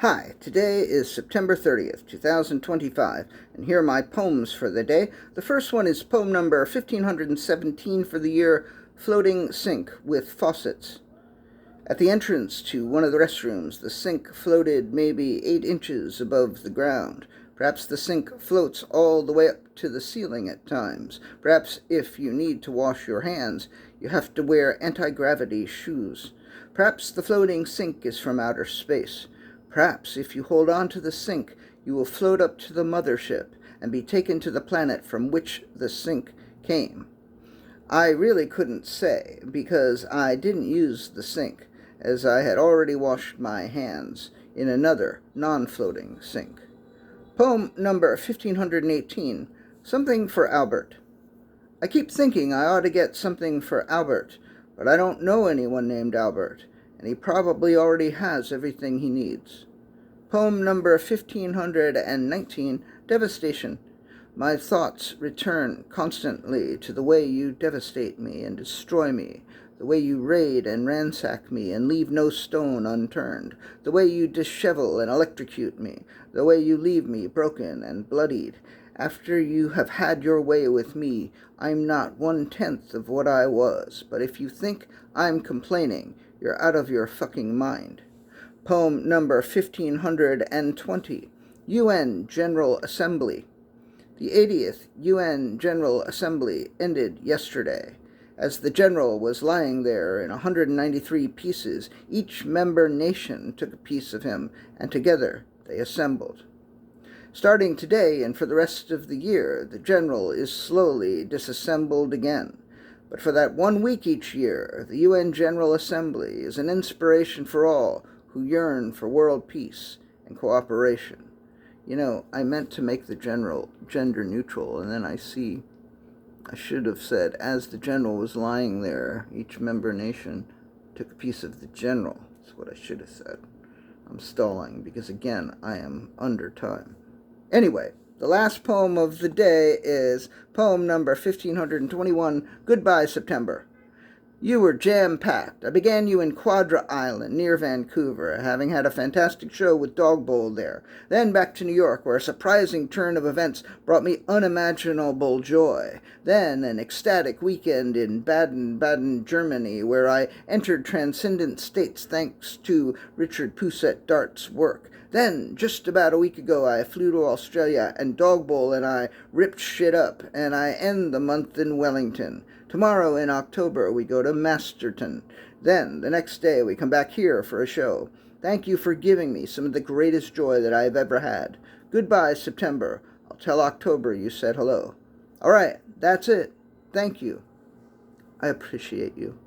Hi, today is September 30th, 2025, and here are my poems for the day. The first one is poem number 1517 for the year, Floating Sink with Faucets. At the entrance to one of the restrooms, the sink floated maybe 8 inches above the ground. Perhaps the sink floats all the way up to the ceiling at times. Perhaps if you need to wash your hands, you have to wear anti-gravity shoes. Perhaps the floating sink is from outer space. Perhaps if you hold on to the sink, you will float up to the mothership and be taken to the planet from which the sink came. I really couldn't say, because I didn't use the sink, as I had already washed my hands in another non-floating sink. Poem number 1518, Something for Albert. I keep thinking I ought to get something for Albert, but I don't know anyone named Albert, and he probably already has everything he needs. Poem number 1519, Devastation. My thoughts return constantly to the way you devastate me and destroy me, the way you raid and ransack me and leave no stone unturned, the way you dishevel and electrocute me, the way you leave me broken and bloodied. After you have had your way with me, I'm not 1/10 of what I was, but if you think I'm complaining, you're out of your fucking mind. Poem number 1520, UN General Assembly. The 80th UN General Assembly ended yesterday. As the general was lying there in 193 pieces, each member nation took a piece of him, and together they assembled. Starting today and for the rest of the year, the general is slowly disassembled again. But for that 1 week each year, the UN General Assembly is an inspiration for all who yearn for world peace and cooperation. You know, I meant to make the general gender neutral, and then I should have said, as the general was lying there, each member nation took a piece of the general. That's what I should have said. I'm stalling because, again, I am under time. Anyway, the last poem of the day is poem number 1521, Goodbye, September. You were jam-packed. I began you in Quadra Island, near Vancouver, having had a fantastic show with Dog Bowl there. Then back to New York, where a surprising turn of events brought me unimaginable joy. Then an ecstatic weekend in Baden-Baden, Germany, where I entered transcendent states thanks to Richard Pousset Dart's work. Then, just about a week ago, I flew to Australia, and Dog Bowl and I ripped shit up, and I end the month in Wellington. Tomorrow in October, we go to Masterton. Then, the next day, we come back here for a show. Thank you for giving me some of the greatest joy that I've ever had. Goodbye, September. I'll tell October you said hello. All right, that's it. Thank you. I appreciate you.